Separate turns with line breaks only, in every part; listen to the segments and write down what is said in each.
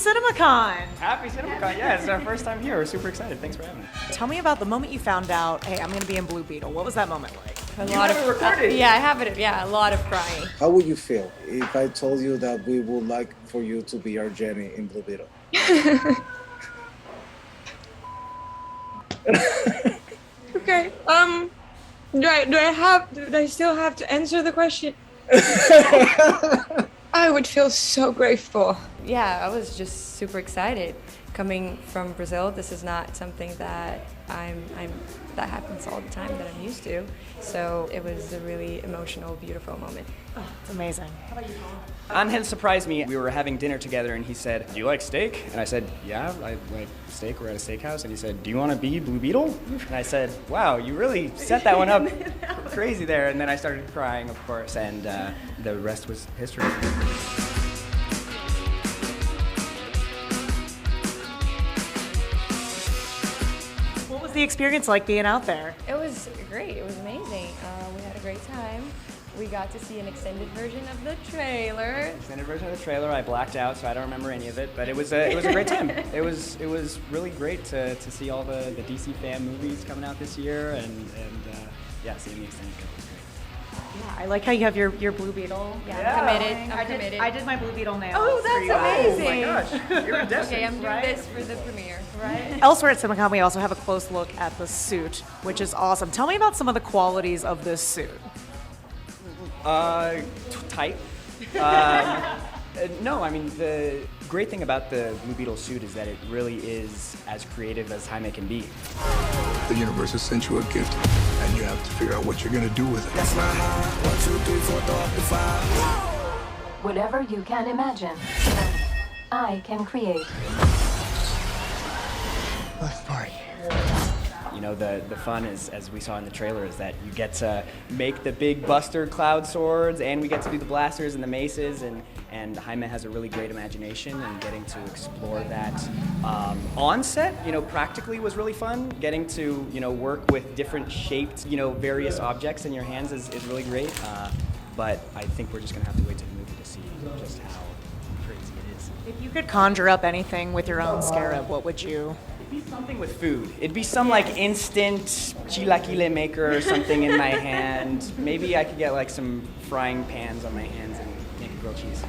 CinemaCon!
Happy CinemaCon, yeah, it's our first time here. We're super excited. Thanks for having us.
Tell me about the moment you found out, hey, I'm going to be in Blue Beetle. What was that moment like?
You have it recorded.
Yeah, I have it. Yeah, a lot of crying.
How would you feel if I told you that we would like for you to be our Jenny in Blue Beetle?
Okay. Do I still have to answer the question? I would feel so grateful. Yeah, I was just super excited. Coming from Brazil, this is not something that that happens all the time that I'm used to. So it was a really emotional, beautiful moment.
Oh, it's amazing. How about you, Paul?
Angel surprised me. We were having dinner together and he said, "Do you like steak?" And I said, "Yeah, I like steak. We're at a steakhouse." And he said, "Do you want to be Blue Beetle?" And I said, "Wow, you really set that one up crazy there." And then I started crying, of course, and the rest was history.
What was the experience like being out there?
It was great. It was amazing. We had a great time. We got to see an extended version of the trailer.
Extended version of the trailer. I blacked out, so I don't remember any of it. But it was a great time. It was really great to see all the DC fan movies coming out this year, and yeah, seeing the extended cut was great.
Yeah, I like how you have your Blue Beetle.
Yeah,
Yeah.
I'm committed. I'm committed.
I did my Blue Beetle nails.
Oh,
for you
that's
guys.
amazing.
Oh my gosh, you're a
Okay, I'm doing
right?
this for the premiere.
Right. Elsewhere at CinemaCon, we also have a close look at the suit, which is awesome. Tell me about some of the qualities of this suit.
Tight. No, I mean, the great thing about the Blue Beetle suit is that it really is as creative as Jaime can be.
The universe has sent you a gift, and you have to figure out what you're gonna do with it.
Whatever you can imagine, I can create.
Let's party.
You know, the fun is, as we saw in the trailer, is that you get to make the big Buster Cloud swords, and we get to do the blasters and the maces, and Jaime has a really great imagination, and getting to explore that on set, you know, practically was really fun. Getting to, you know, work with different shaped, you know, various objects in your hands is really great. But I think we're just gonna have to wait to the movie to see just how crazy it is.
If you could conjure up anything with your own scarab, what would you?
It'd be something with food. It'd be some like instant chilaquile maker or something in my hand. Maybe I could get like some frying pans on my hands and make a grilled cheese.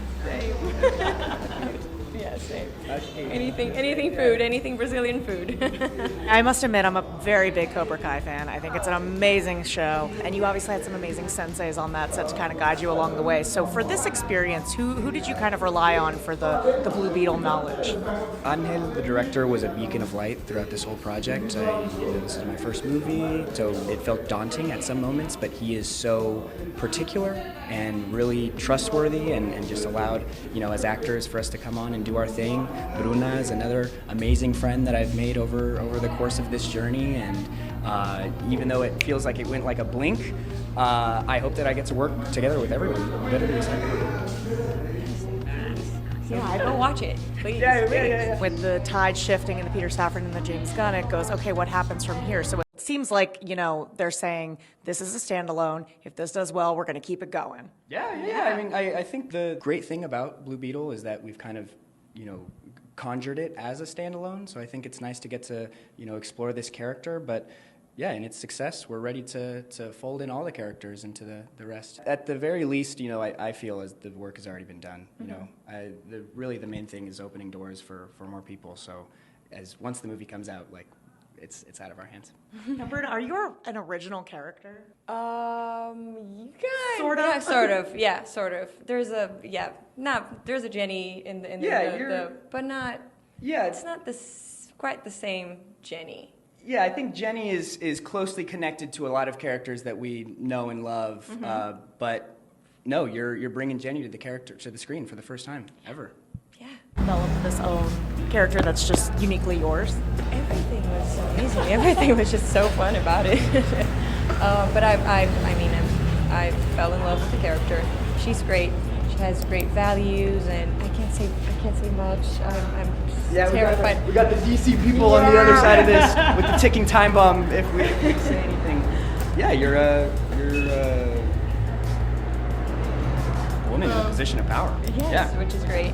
Yeah, same. Anything food, anything Brazilian food.
I must admit, I'm a very big Cobra Kai fan. I think it's an amazing show, and you obviously had some amazing senseis on that set to kind of guide you along the way. So for this experience, who did you kind of rely on for the Blue Beetle knowledge?
Angel, the director, was a beacon of light throughout this whole project. This is my first movie, so it felt daunting at some moments, but he is so particular and really trustworthy, and just allowed, you know, as actors for us to come on and do our thing. Bruna is another amazing friend that I've made over the course of this journey, and even though it feels like it went like a blink, I hope that I get to work together with everyone. Literally,
Yeah, I go watch it. Please.
yeah.
With the tide shifting in the Peter Safran and the James Gunn, it goes, okay, what happens from here? So it seems like, you know, they're saying this is a standalone. If this does well, we're going to keep it going.
Yeah. I mean, I think the great thing about Blue Beetle is that we've kind of, you know, conjured it as a standalone. So I think it's nice to get to, you know, explore this character. But yeah, in its success, we're ready to fold in all the characters into the rest. At the very least, you know, I feel as the work has already been done. You know, really the main thing is opening doors for more people. So once the movie comes out, like, it's out of our hands.
Now, Bruna, are you an original character?
You guys.
Sort of?
Yeah, sort of. Yeah, sort of. There's a Jenny in the but not.
Yeah,
It's not quite the same Jenny.
Yeah, I think Jenny is closely connected to a lot of characters that we know and love. But no, you're bringing Jenny to the screen for the first time ever.
Yeah.
Developed this own character that's just uniquely yours.
Everything was so amazing. Everything was just so fun about it. But I fell in love with the character. She's great. She has great values, and I can't say much. I'm terrified.
We got the DC people on the other side of this with the ticking time bomb. If we say anything, yeah, you're a woman in a position of power.
Yes,
Yeah.
which is great.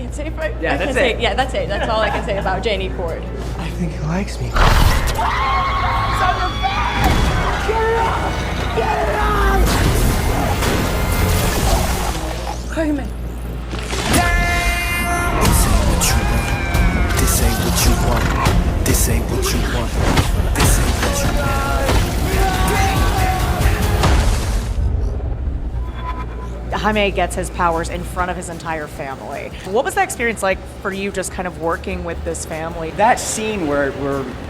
can't say if I.
Yeah,
I
that's
can't say,
it.
Yeah, that's it. That's all I can say about Janie Ford.
I think he likes me.
Jaime.
This ain't what you want. This ain't what you want. This ain't what you want.
Jaime gets his powers in front of his entire family. What was that experience like for you, just kind of working with this family?
That scene where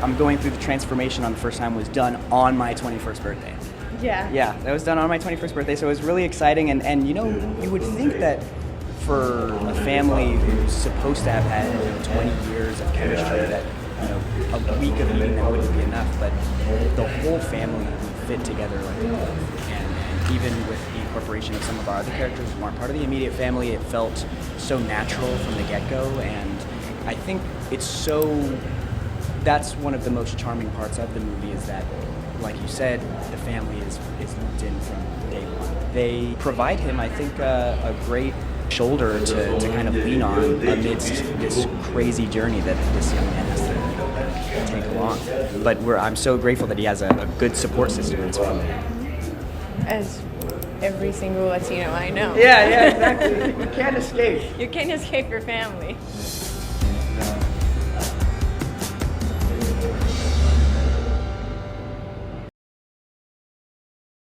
I'm going through the transformation on the first time was done on my 21st birthday.
Yeah.
Yeah, that was done on my 21st birthday, so it was really exciting. And you know, you would think that for a family who's supposed to have had 20 years of chemistry, that a week of meeting them wouldn't be enough. But the whole family fit together like a glove. And even with the incorporation of some of our other characters who aren't part of the immediate family, it felt so natural from the get-go. And I think that's one of the most charming parts of the movie is that, like you said, the family is looped in from day one. They provide him, I think, a great shoulder to kind of lean on amidst this crazy journey that this young man has to take along. But I'm so grateful that he has a good support system in his family.
As every single Latino I know.
Yeah, exactly. You can't escape.
You can't escape your family.